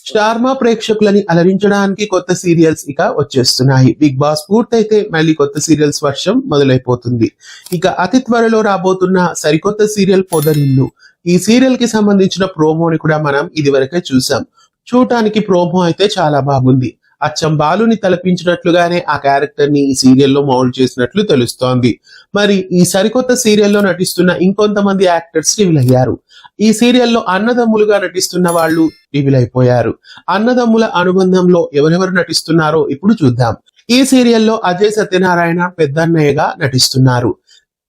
స్టార్మా ప్రేక్షకులని అలరించడానికి కొత్త సీరియల్స్ ఇక వచ్చేస్తున్నాయి. బిగ్ బాస్ పూర్తయితే మళ్ళీ కొత్త సీరియల్స్ వర్షం మొదలైపోతుంది. ఇక అతి త్వరలో రాబోతున్న సరికొత్త సీరియల్ పొదరిల్లు. ఈ సీరియల్ కి సంబంధించిన ప్రోమోని కూడా మనం ఇదివరకే చూసాం. చూడటానికి ప్రోమో అయితే చాలా బాగుంది. అచ్చం బాలుని తలపించినట్లుగానే ఆ క్యారెక్టర్ ని ఈ సీరియల్లో మౌల్డ్ చేసినట్లు తెలుస్తోంది. మరి ఈ సరికొత్త సీరియల్లో నటిస్తున్న ఇంకొంతమంది యాక్టర్స్ రివీల్ అయ్యారు. ఈ సీరియల్లో అన్నదమ్ములుగా నటిస్తున్న వాళ్ళు రివీల్ అయిపోయారు. అన్నదమ్ముల అనుబంధంలో ఎవరెవరు నటిస్తున్నారో ఇప్పుడు చూద్దాం. ఈ సీరియల్లో అజయ్ సత్యనారాయణ పెద్దన్నయ్యగా నటిస్తున్నారు.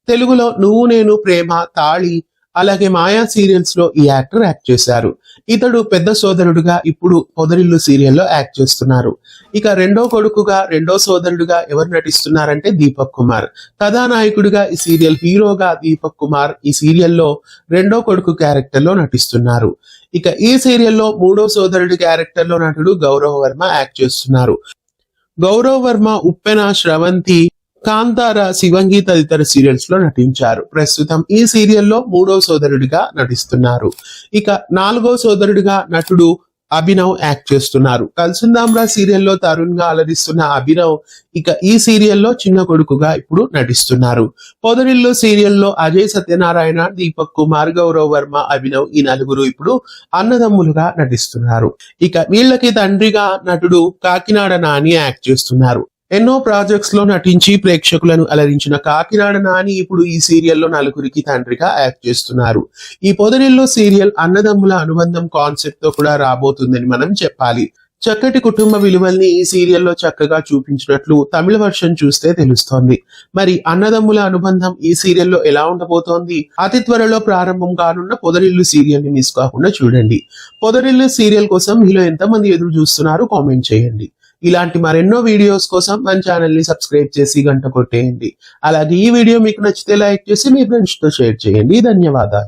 తెలుగులో నువ్వు నేను ప్రేమ, తాళి, అలాగే మాయా సీరియల్స్ లో ఈ యాక్టర్ యాక్ట్ చేశారు. ఇతడు పెద్ద సోదరుడుగా ఇప్పుడు పొదరిల్లు సీరియల్లో యాక్ట్ చేస్తున్నారు. ఇక రెండో కొడుకుగా, రెండో సోదరుడుగా ఎవరు నటిస్తున్నారంటే దీపక్ కుమార్. కథానాయకుడిగా ఈ సీరియల్ హీరోగా దీపక్ కుమార్ ఈ సీరియల్లో రెండో కొడుకు క్యారెక్టర్ లో నటిస్తున్నారు. ఇక ఈ సీరియల్లో మూడో సోదరుడి క్యారెక్టర్ లో నటుడు గౌరవ్ వర్మ యాక్ట్ చేస్తున్నారు. గౌరవ్ వర్మ ఉప్పెన, శ్రవంతి, కాంతార, శివంగి తదితర సీరియల్స్ లో నటించారు. ప్రస్తుతం ఈ సీరియల్లో మూడో సోదరుడిగా నటిస్తున్నారు. ఇక నాలుగో సోదరుడిగా నటుడు అభినవ్ యాక్ట్ చేస్తున్నారు. కల్సుందాంరా సీరియల్లో తరుణ్ గా అలరిస్తున్న అభినవ్ ఇక ఈ సీరియల్లో చిన్న కొడుకుగా ఇప్పుడు నటిస్తున్నారు. పొదరిల్లు సీరియల్లో అజయ్ సత్యనారాయణ, దీపక్ కుమార్, గౌరవ్ వర్మ, అభినవ్ ఈ నలుగురు ఇప్పుడు అన్నదమ్ములుగా నటిస్తున్నారు. ఇక వీళ్ళకి తండ్రిగా నటుడు కాకినాడ నాని యాక్ట్ చేస్తున్నారు. ఎన్నో ప్రాజెక్ట్స్ లో నటించి ప్రేక్షకులను అలరించిన కాకినాడ నాని ఇప్పుడు ఈ సీరియల్లో నలుగురికి తండ్రిగా యాక్ట్ చేస్తున్నారు. ఈ పొదరిల్లు సీరియల్ అన్నదమ్ముల అనుబంధం కాన్సెప్ట్ తో కూడా రాబోతుందని మనం చెప్పాలి. చక్కటి కుటుంబ విలువల్ని ఈ సీరియల్లో చక్కగా చూపించినట్లు తమిళ వర్షన్ చూస్తే తెలుస్తోంది. మరి అన్నదమ్ముల అనుబంధం ఈ సీరియల్లో ఎలా ఉండబోతోంది? అతి త్వరలో ప్రారంభం కానున్న పొదరిల్లు సీరియల్ ని మిస్ కాకుండా చూడండి. పొదరిల్లు సీరియల్ కోసం మీలో ఎంతమంది ఎదురు చూస్తున్నారు కామెంట్ చేయండి. ఇలాంటి మరెన్నో వీడియోస్ కోసం మన ఛానల్ ని సబ్స్క్రైబ్ చేసి గంట కొట్టేయండి. అలాగే ఈ వీడియో మీకు నచ్చితే లైక్ చేసి మీ ఫ్రెండ్స్ తో షేర్ చేయండి. ధన్యవాదాలు.